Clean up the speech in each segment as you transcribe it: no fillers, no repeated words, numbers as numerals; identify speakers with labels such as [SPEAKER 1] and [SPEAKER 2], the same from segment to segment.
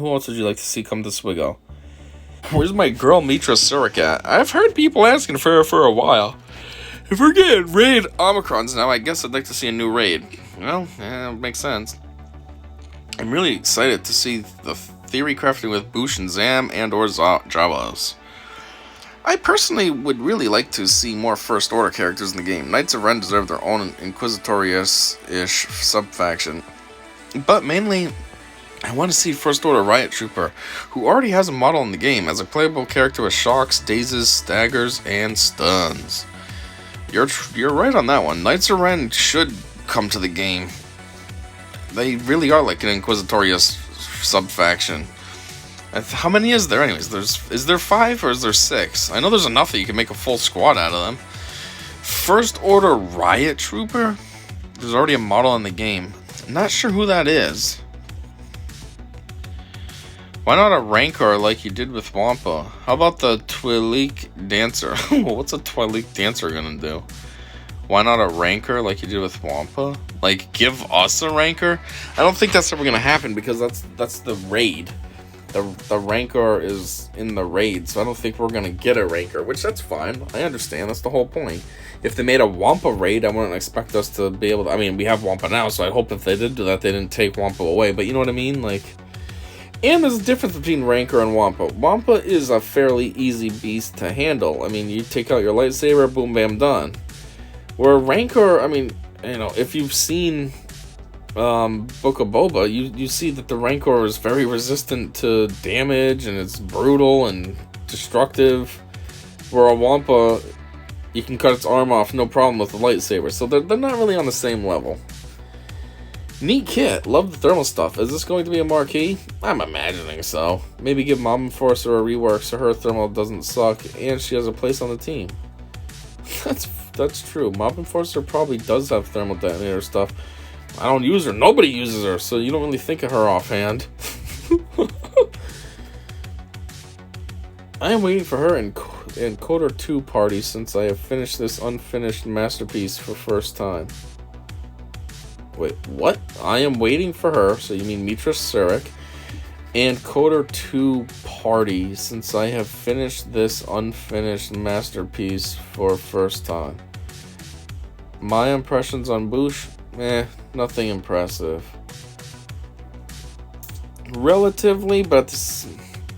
[SPEAKER 1] who else would you like to see come to Swigo? Where's my girl Mitra Surik at? I've heard people asking for her for a while. If we're getting raid Omicrons now, I guess I'd like to see a new raid. Well, yeah, it makes sense. I'm really excited to see the theory crafting with Boosh and Zam and or Jawas. I personally would really like to see more First Order characters in the game. Knights of Ren deserve their own Inquisitorious-ish sub-faction. But mainly, I want to see First Order Riot Trooper, who already has a model in the game as a playable character with shocks, dazes, staggers, and stuns. You're right on that one. Knights of Ren should come to the game. They really are like an Inquisitorious sub-faction. How many is there anyways? Is there 5 or is there 6? I know there's enough that you can make a full squad out of them. First Order Riot Trooper? There's already a model in the game. I'm not sure who that is. Why not a Rancor like you did with Wampa? How about the Twi'lek Dancer? What's a Twi'lek Dancer gonna do? Why not a Rancor like you did with Wampa? Like, give us a Rancor? I don't think that's ever gonna happen because that's the raid. The Rancor is in the raid, so I don't think we're gonna get a Rancor, which that's fine. I understand, that's the whole point. If they made a Wampa raid, I wouldn't expect us to be able to... I mean, we have Wampa now, so I hope if they did do that, they didn't take Wampa away, but you know what I mean? Like... And there's a difference between Rancor and Wampa. Wampa is a fairly easy beast to handle. I mean, you take out your lightsaber, boom, bam, done. Where Rancor, I mean, you know, if you've seen Book of Boba, you see that the Rancor is very resistant to damage, and it's brutal and destructive. Where a Wampa, you can cut its arm off, no problem with the lightsaber. So they're not really on the same level. Neat kit. Love the thermal stuff. Is this going to be a marquee? I'm imagining so. Maybe give Mom Enforcer a rework so her thermal doesn't suck and she has a place on the team. That's true. Mob Enforcer probably does have thermal detonator stuff. I don't use her. Nobody uses her, so you don't really think of her offhand. I am waiting for her in Coder 2 party since I have finished this unfinished masterpiece for first time. Wait, what? I am waiting for her, so you mean Mitra Surik, and Coder 2 party since I have finished this unfinished masterpiece for first time. My impressions on Boosh? Nothing impressive. Relatively, but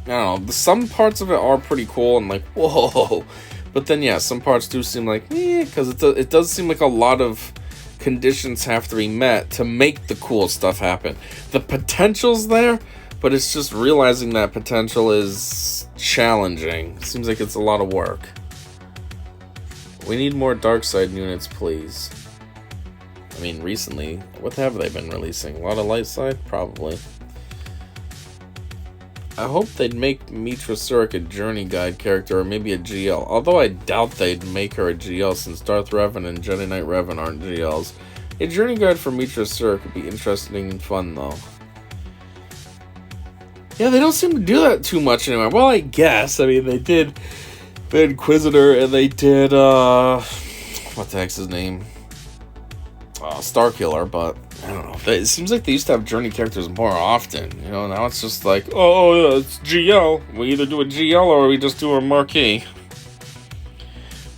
[SPEAKER 1] I don't know, some parts of it are pretty cool and like, whoa. But then yeah, some parts do seem like, because it does seem like a lot of conditions have to be met to make the cool stuff happen. The potential's there, but it's just realizing that potential is challenging. Seems like it's a lot of work. We need more dark side units, please. I mean, recently, what have they been releasing? A lot of light side? Probably. I hope they'd make Mitra Surik a journey guide character or maybe a GL. Although I doubt they'd make her a GL since Darth Revan and Jedi Knight Revan aren't GLs. A journey guide for Mitra Surik would be interesting and fun though. Yeah, they don't seem to do that too much anymore. Well, I guess. I mean, they did the Inquisitor and they did, what the heck's his name? Starkiller, but I don't know. It seems like they used to have journey characters more often. You know, now it's just like, oh yeah, it's GL. We either do a GL or we just do a marquee.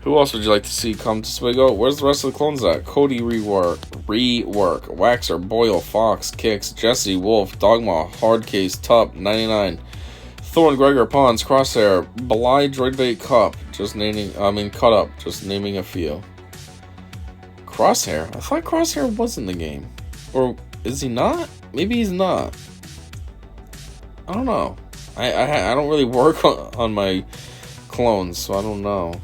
[SPEAKER 1] Who else would you like to see come to Swigo? Where's the rest of the clones at? Cody rework, Waxer, Boyle, Fox, Kix, Jesse, Wolf, Dogma, Hardcase, Tup, 99, Thorn, Gregor, Pons, Crosshair, Belai, Droidbait, Cup, Cut Up, just naming a few. Crosshair? I thought Crosshair was in the game. Or is he not? Maybe he's not. I don't know. I don't really work on my clones, so I don't know.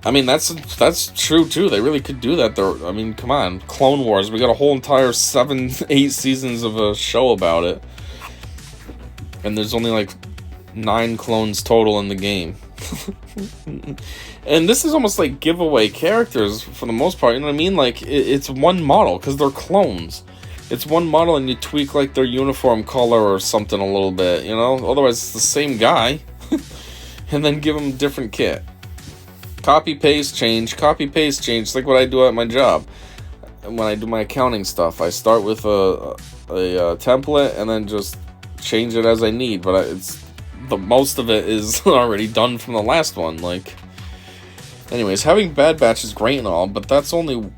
[SPEAKER 1] I mean, that's true too. They really could do that. I mean, come on, Clone Wars. We got a whole entire 7-8 seasons of a show about it, and there's only like 9 clones total in the game. And this is almost like giveaway characters for the most part. You know what I mean? Like it's one model because they're clones. It's one model, and you tweak like their uniform color or something a little bit. You know, otherwise it's the same guy, and then give them different kit. Copy, paste, change. Copy, paste, change. It's like what I do at my job. When I do my accounting stuff, I start with a template and then just change it as I need, but most of it is already done from the last one. Like, anyways, having Bad Batch is great and all, but that's only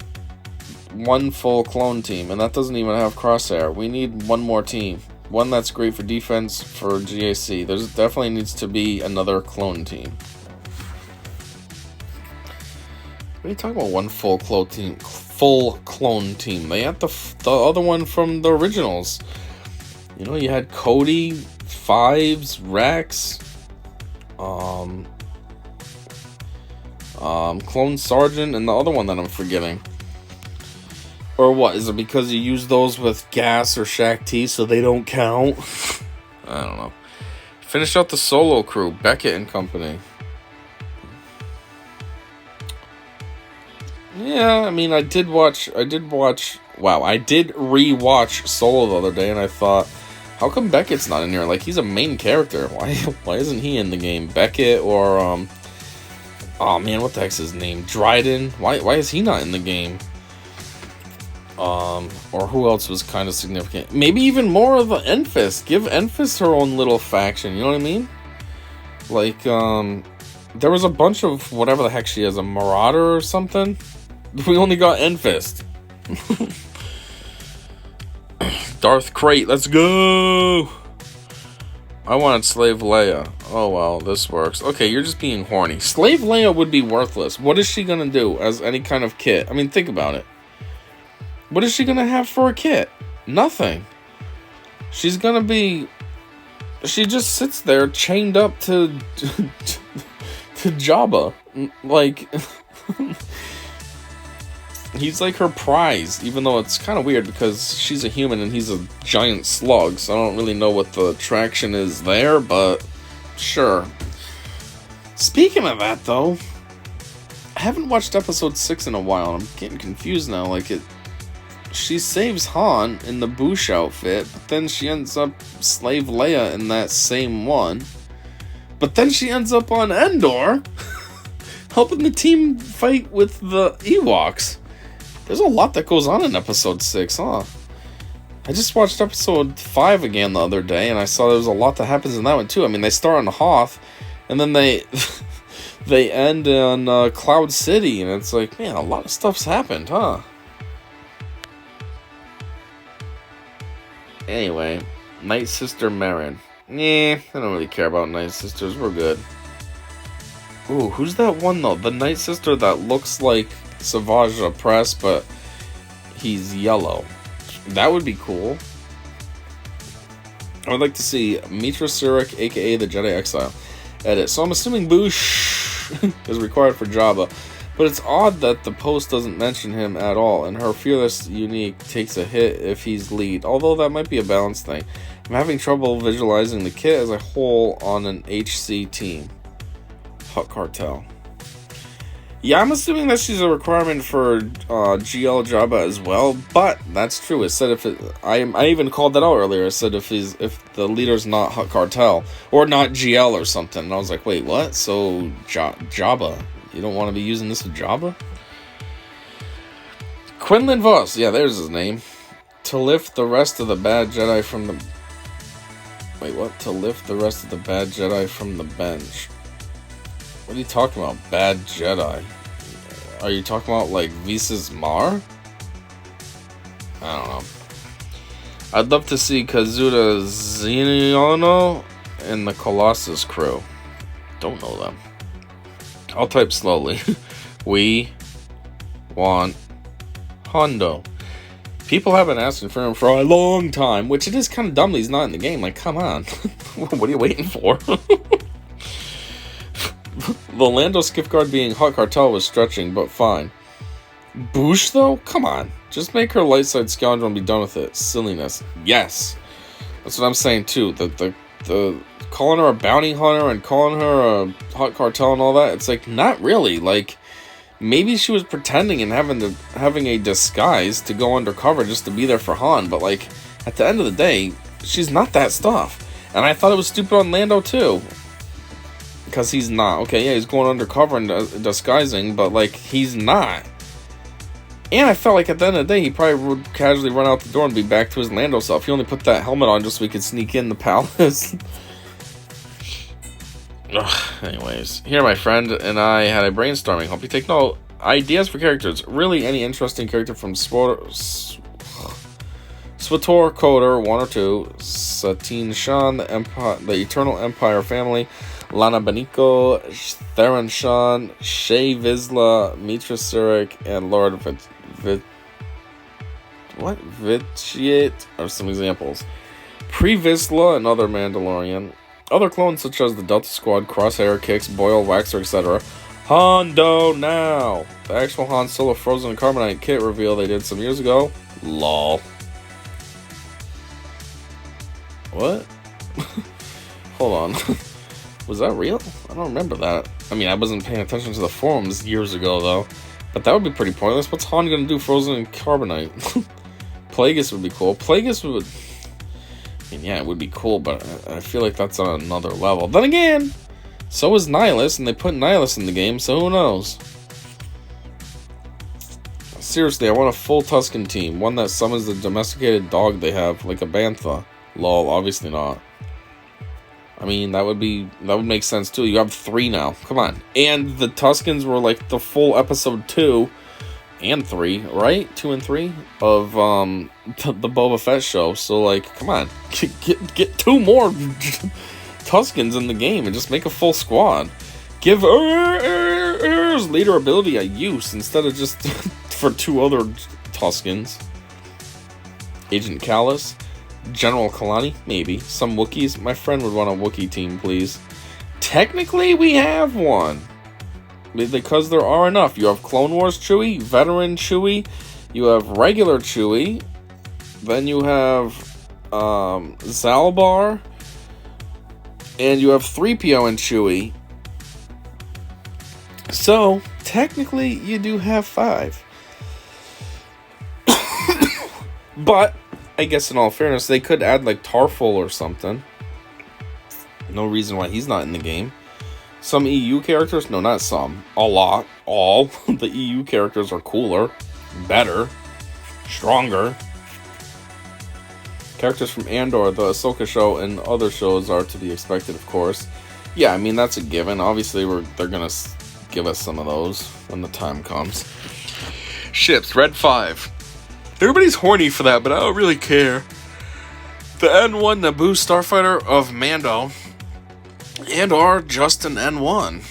[SPEAKER 1] one full clone team, and that doesn't even have Crosshair. We need one more team. One that's great for defense for GAC. There's definitely needs to be another clone team. What are you talking about? One full clone team? Full clone team. They had the other one from the originals. You know, you had Cody, Fives, Rex, Clone Sergeant, and the other one that I'm forgetting. Or what? Is it because you use those with Gas or Shaq T so they don't count? I don't know. Finish out the solo crew, Beckett and company. Yeah, I mean, I did rewatch Solo the other day, and I thought, how come Beckett's not in here? Like, he's a main character. Why isn't he in the game? Beckett or, oh man, what the heck's his name? Dryden? Why is he not in the game? Or who else was kind of significant? Maybe even more of the Enfys. Give Enfys her own little faction, you know what I mean? Like, there was a bunch of whatever the heck she is, a Marauder or something. We only got Enfys. Darth Crate, let's go! I wanted Slave Leia. Oh well, this works. Okay, you're just being horny. Slave Leia would be worthless. What is she gonna do as any kind of kit? I mean, think about it. What is she gonna have for a kit? Nothing. She's gonna be... She just sits there chained up to Jabba. Like... He's like her prize, even though it's kind of weird because she's a human and he's a giant slug, so I don't really know what the attraction is there, but sure. Speaking of that, though, I haven't watched episode 6 in a while, and I'm getting confused now. Like, she saves Han in the Boosh outfit, but then she ends up Slave Leia in that same one. But then she ends up on Endor, helping the team fight with the Ewoks. There's a lot that goes on in episode 6, huh? I just watched episode 5 again the other day, and I saw there was a lot that happens in that one, too. I mean, they start on Hoth, and then they end on Cloud City, and it's like, man, a lot of stuff's happened, huh? Anyway, Night Sister Marin. Nah, I don't really care about Night Sisters. We're good. Ooh, who's that one, though? The Night Sister that looks like Savage Opress, but he's yellow. That would be cool. I would like to see Mitra Surik, aka the Jedi Exile. Edit. So I'm assuming Boosh is required for Jabba, but it's odd that the post doesn't mention him at all, and her Fearless Unique takes a hit if he's lead, although that might be a balance thing. I'm having trouble visualizing the kit as a whole on an HC team. Hut Cartel. Yeah, I'm assuming that she's a requirement for GL Jabba as well, but that's true. It said I even called that out earlier. It said if the leader's not Hut Cartel or not GL or something, and I was like, wait, what? So Jabba, you don't want to be using this with Jabba? Quinlan Voss, yeah, there's his name. To lift the rest of the bad Jedi from the... Wait, what? To lift the rest of the bad Jedi from the bench. What are you talking about, bad Jedi? Are you talking about, like, Visas Mar? I don't know. I'd love to see Kazuda Zenono and the Colossus crew. Don't know them. I'll type slowly. We want Hondo. People have been asking for him for a long time, which it is kind of dumb that he's not in the game. Like, come on. What are you waiting for? The Lando Skiffguard being Hut Cartel was stretching, but fine. Boosh, though? Come on. Just make her light side scoundrel and be done with it. Silliness. Yes. That's what I'm saying, too. The calling her a bounty hunter and calling her a Hut Cartel and all that, it's like, not really. Like, maybe she was pretending and having a disguise to go undercover just to be there for Han, but, like, at the end of the day, she's not that stuff. And I thought it was stupid on Lando, too. Because he's not. Okay, yeah, he's going undercover and disguising, but, like, he's not. And I felt like at the end of the day, he probably would casually run out the door and be back to his Lando self. He only put that helmet on just so he could sneak in the palace. Anyways, here my friend and I had a brainstorming. Hope you take note. Ideas for characters. Really, any interesting character from SWTOR Coder 1 or 2, Satine Shan, the Eternal Empire family, Lana Beniko, Theron Shan, Shay Vizsla, Mitra Surik, and Lord Vitiate are some examples. Pre-Vizsla, another Mandalorian. Other clones such as the Delta Squad, Crosshair, Kix, Boyle, Waxer, etc. Hondo now! The actual Han Solo Frozen Carbonite kit reveal they did some years ago. Lol. What? Hold on. Was that real? I don't remember that. I mean, I wasn't paying attention to the forums years ago, though. But that would be pretty pointless. What's Han gonna do Frozen in Carbonite? Plagueis would be cool. Plagueis would... I mean, yeah, it would be cool, but I feel like that's on another level. Then again, so is Nihilus, and they put Nihilus in the game, so who knows? Seriously, I want a full Tusken team. One that summons the domesticated dog they have, like a Bantha. Lol, obviously not. I mean, that would make sense too. You have 3 now. Come on. And the Tuskens were like the full episode 2 and 3, right? 2 and 3 of the Boba Fett show. So like, come on. Get 2 more Tuskens in the game and just make a full squad. Give leader ability a use instead of just for 2 other Tuskens. Agent Kallus. General Kalani? Maybe. Some Wookiees? My friend would want a Wookiee team, please. Technically, we have one. Because there are enough. You have Clone Wars Chewie, Veteran Chewie, you have regular Chewie, then you have Zalbar, and you have 3PO and Chewie. So, technically, you do have 5. But I guess in all fairness, they could add like Tarful or something. No reason why he's not in the game. Some EU characters? No, not some. A lot. All. The EU characters are cooler. Better. Stronger. Characters from Andor, the Ahsoka show, and other shows are to be expected, of course. Yeah, I mean, that's a given. Obviously, they're gonna give us some of those when the time comes. Ships. Red 5. Everybody's horny for that, but I don't really care. The N1 Naboo Starfighter of Mando and/or just an N1.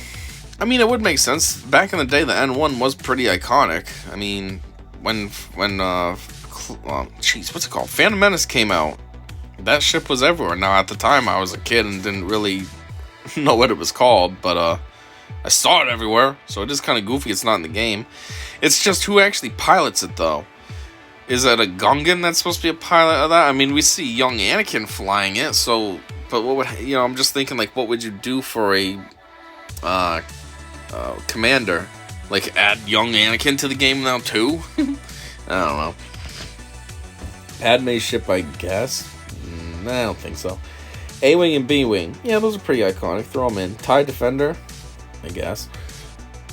[SPEAKER 1] I mean, it would make sense. Back in the day, the N1 was pretty iconic. I mean, when what's it called? Phantom Menace came out. That ship was everywhere. Now, at the time, I was a kid and didn't really know what it was called, but I saw it everywhere, so it is kind of goofy it's not in the game. It's just who actually pilots it, though. Is that a Gungan that's supposed to be a pilot of that? I mean, we see young Anakin flying it, so... But what would... I'm just thinking, like, what would you do for a... commander? Like, add young Anakin to the game now, too? I don't know. Padme's ship, I guess? I don't think so. A-Wing and B-Wing. Yeah, those are pretty iconic. Throw them in. TIE Defender? I guess.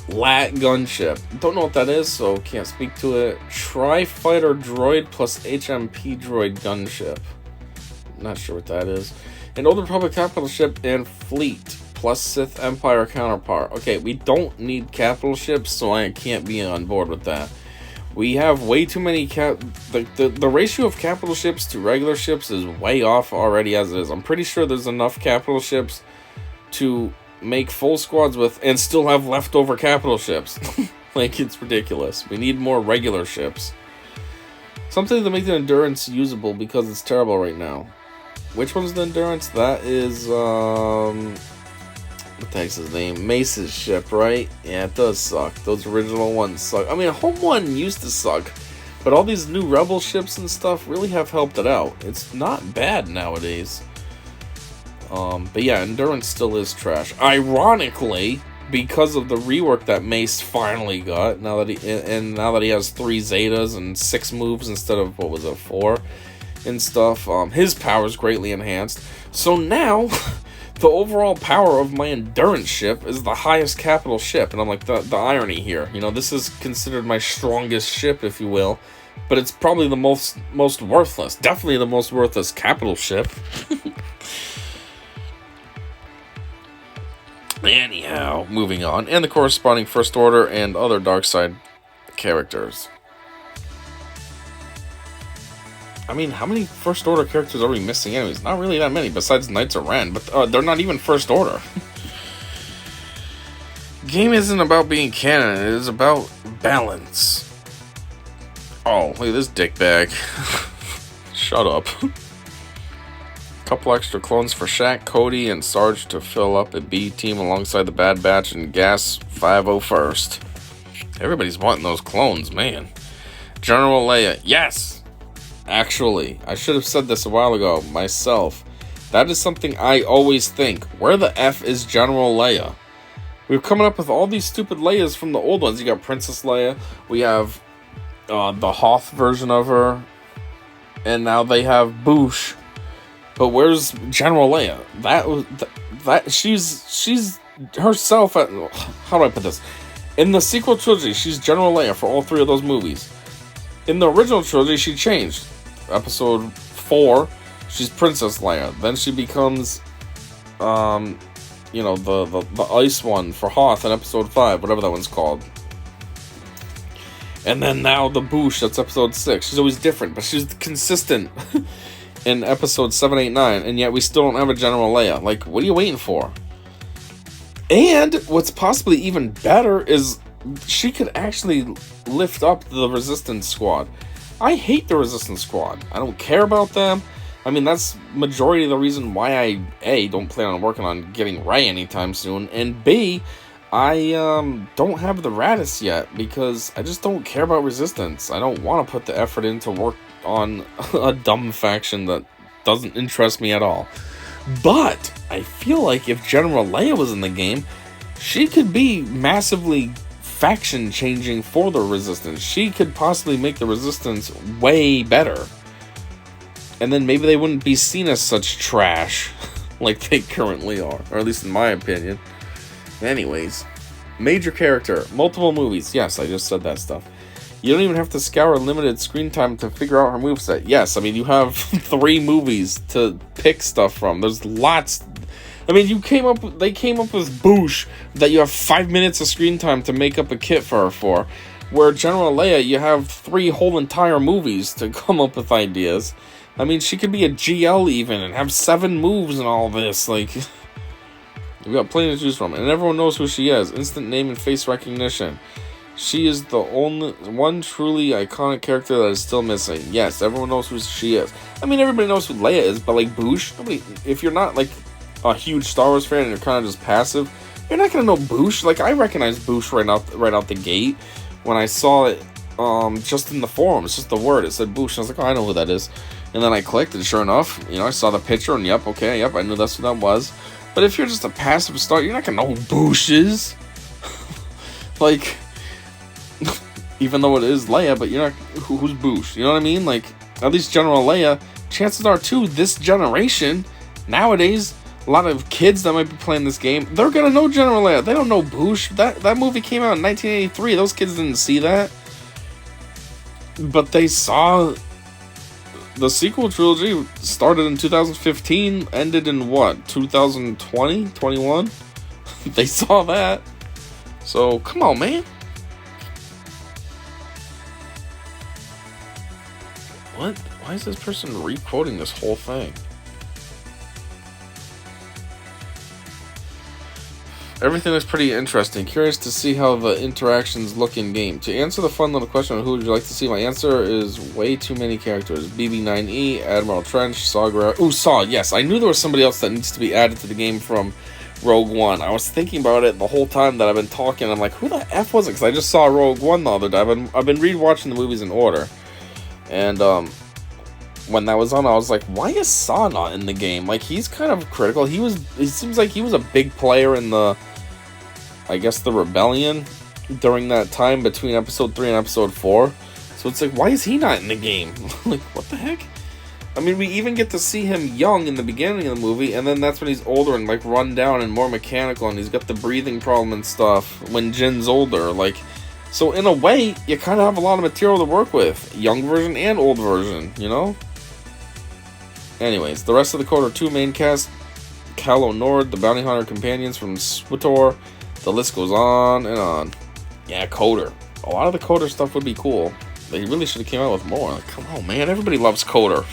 [SPEAKER 1] Lat gunship. Don't know what that is, so can't speak to it. Tri-fighter droid plus HMP droid gunship. Not sure what that is. An Old Republic capital ship and fleet plus Sith Empire counterpart. Okay, we don't need capital ships, so I can't be on board with that. We have way too many the ratio of capital ships to regular ships is way off already as it is. I'm pretty sure there's enough capital ships to make full squads with and still have leftover capital ships. Like, it's ridiculous. We need more regular ships. Something to make the Endurance usable because it's terrible right now. Which one's the Endurance? That is what the heck's his name? Mace's ship, right? Yeah, it does suck. Those original ones suck. I mean, Home 1 used to suck, but all these new Rebel ships and stuff really have helped it out. It's not bad nowadays. But yeah, Endurance still is trash. Ironically, because of the rework that Mace finally got, now that he has 3 Zetas and 6 moves instead of, 4? And stuff, his power's greatly enhanced. So now, the overall power of my endurance ship is the highest capital ship. And I'm like, the irony here. You know, this is considered my strongest ship, if you will. But it's probably the most worthless. Definitely the most worthless capital ship. Anyhow, moving on. And the corresponding First Order and other dark side characters. I mean, how many First Order characters are we missing anyways? Not really that many, besides Knights of Ren. But they're not even First Order. Game isn't about being canon. It is about balance. Oh, look at this dickbag. Shut up. Couple extra clones for Shaq, Cody, and Sarge to fill up a B team alongside the Bad Batch and Gas 501st. Everybody's wanting those clones, man. General Leia, yes! Actually, I should have said this a while ago myself. That is something I always think. Where the F is General Leia? We're coming up with all these stupid Leias from the old ones. You got Princess Leia, we have the Hoth version of her, and now they have Boushh. But where's General Leia? That she's herself at, how do I put this? In the sequel trilogy, she's General Leia for all three of those movies. In the original trilogy, she changed. Episode 4, she's Princess Leia. Then she becomes, you know, the ice one for Hoth in episode 5, whatever that one's called. And then now the Boushh, that's episode 6. She's always different, but she's consistent in episode 7, 8, 9, and yet we still don't have a General Leia. Like, what are you waiting for? And what's possibly even better is she could actually lift up the Resistance Squad. I hate the Resistance Squad. I don't care about them. I mean, that's majority of the reason why I, A, don't plan on working on getting Rey anytime soon, and B, I don't have the Radis yet, because I just don't care about Resistance. I don't want to put the effort in to work on a dumb faction that doesn't interest me at all. But I feel like if General Leia was in the game, she could be massively faction changing for the Resistance. She could possibly make the Resistance way better. And then maybe they wouldn't be seen as such trash like they currently are, or at least in my opinion. Anyways, major character, multiple movies. Yes, I just said that stuff. You don't even have to scour limited screen time to figure out her moveset. Yes, I mean, you have 3 movies to pick stuff from. There's lots. I mean, they came up with Boushh that you have 5 minutes of screen time to make up a kit for her for. Where General Leia, you have 3 whole entire movies to come up with ideas. I mean, she could be a GL even and have 7 moves and all this. Like, we got plenty to choose from. And everyone knows who she is. Instant name and face recognition. She is the only one truly iconic character that is still missing. Yes, everyone knows who she is. I mean, everybody knows who Leia is, but like Boushh, nobody, if you're not like a huge Star Wars fan and you're kind of just passive, you're not gonna know Boushh. Like, I recognize Boushh right out the gate when I saw it just in the forums, just the word. It said Boushh. I was like, oh, I know who that is. And then I clicked, and sure enough, you know, I saw the picture, and yep, I knew that's who that was. But if you're just a passive star, you're not gonna know who Boushh is. Like, even though it is Leia, but you're not, who's Boushh? You know what I mean? Like, at least General Leia, chances are too, this generation, nowadays, a lot of kids that might be playing this game, they're gonna know General Leia. They don't know Boushh. That movie came out in 1983. Those kids didn't see that. But they saw the sequel trilogy started in 2015, ended in what, 2020, 21? They saw that. So, come on, man. What? Why is this person re-quoting this whole thing? Everything looks pretty interesting. Curious to see how the interactions look in game. To answer the fun little question of who would you like to see, my answer is way too many characters. BB-9E, Admiral Trench, Saw Gerrera. Ooh, Saw, yes. I knew there was somebody else that needs to be added to the game from Rogue One. I was thinking about it the whole time that I've been talking. I'm like, who the F was it? Because I just saw Rogue One the other day. I've been re-watching the movies in order. And, when that was on, I was like, why is Saw not in the game? Like, he's kind of critical. It seems like he was a big player in the, I guess, the Rebellion during that time between episode 3 and episode 4. So it's like, why is he not in the game? Like, what the heck? I mean, we even get to see him young in the beginning of the movie, and then that's when he's older and, like, run down and more mechanical, and he's got the breathing problem and stuff when Jin's older. Like, so in a way, you kind of have a lot of material to work with. Young version and old version, you know? Anyways, the rest of the KOTOR 2 main cast, Calo Nord, the bounty hunter companions from SWTOR, the list goes on and on. Yeah, KOTOR. A lot of the KOTOR stuff would be cool. They really should have came out with more. Like, come on, man. Everybody loves KOTOR.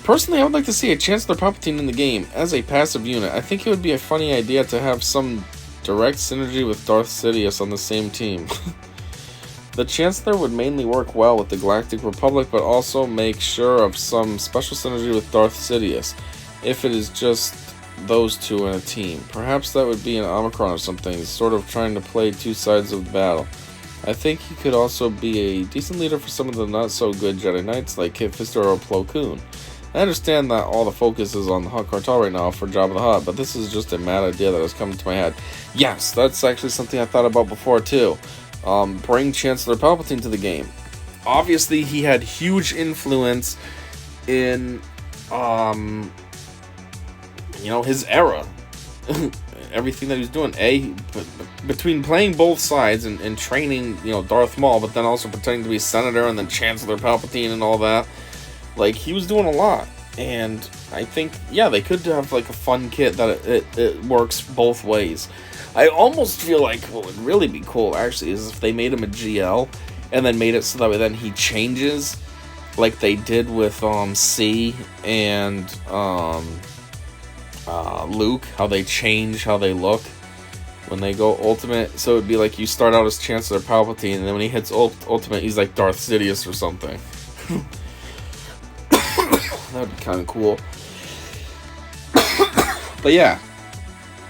[SPEAKER 1] Personally, I would like to see a Chancellor Palpatine in the game as a passive unit. I think it would be a funny idea to have some direct synergy with Darth Sidious on the same team. The Chancellor would mainly work well with the Galactic Republic, but also make sure of some special synergy with Darth Sidious, if it is just those two in a team. Perhaps that would be an Omicron or something, sort of trying to play two sides of the battle. I think he could also be a decent leader for some of the not-so-good Jedi Knights like Kit Fister or Plo Koon. I understand that all the focus is on the Hutt Cartel right now for Jabba the Hutt, but this is just a mad idea that has come to my head. Yes, that's actually something I thought about before too. Bring Chancellor Palpatine to the game. Obviously, he had huge influence in, his era. Everything that he was doing. Between playing both sides and training, Darth Maul, but then also pretending to be Senator and then Chancellor Palpatine and all that. Like, he was doing a lot. And I think, yeah, they could have, like, a fun kit that it works both ways. I almost feel like what would really be cool, actually, is if they made him a GL and then made it so that way then he changes, like they did with C and Luke, how they change how they look when they go Ultimate. So it would be like you start out as Chancellor Palpatine, and then when he hits Ultimate, he's like Darth Sidious or something. That would be kind of cool. But yeah.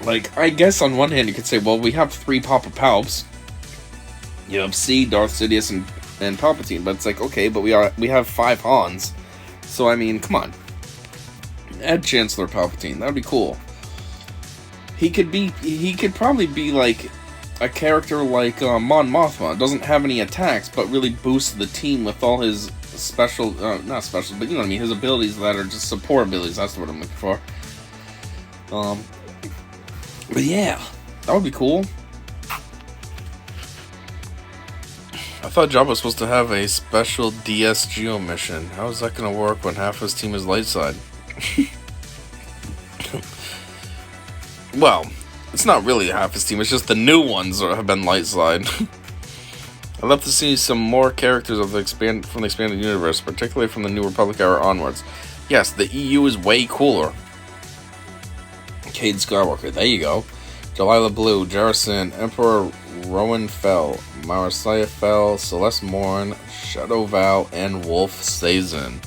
[SPEAKER 1] Like, I guess on one hand you could say, well, we have 3 Papa Palps. You have C, Darth Sidious, and Palpatine. But it's like, okay, but we have 5 Hans. So, I mean, come on. Add Chancellor Palpatine. That would be cool. He could probably be like a character like Mon Mothma. Doesn't have any attacks, but really boosts the team with all his special, not special, but you know what I mean, his abilities that are just support abilities. That's what I'm looking for. But yeah, that would be cool. I thought Jabba was supposed to have a special DS Geo mission. How is that going to work when half his team is light side? Well, it's not really half his team. It's just the new ones have been light side. I'd love to see some more characters from the expanded universe, particularly from the New Republic era onwards. Yes, the EU is way cooler. Cade Skywalker, there you go. Delilah Blue, Jarrison, Emperor Rowan Fell, Marasiah Fell, Celeste Morn, Shadow Val, and Wolf Sazin.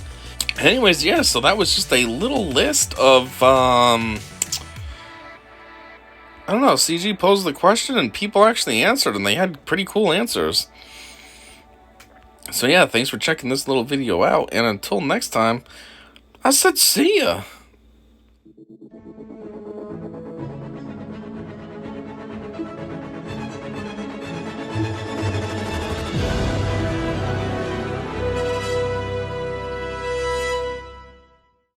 [SPEAKER 1] Anyways, yeah, so that was just a little list of, I don't know, CG posed the question and people actually answered, and they had pretty cool answers. So yeah, thanks for checking this little video out, and until next time, I said see ya!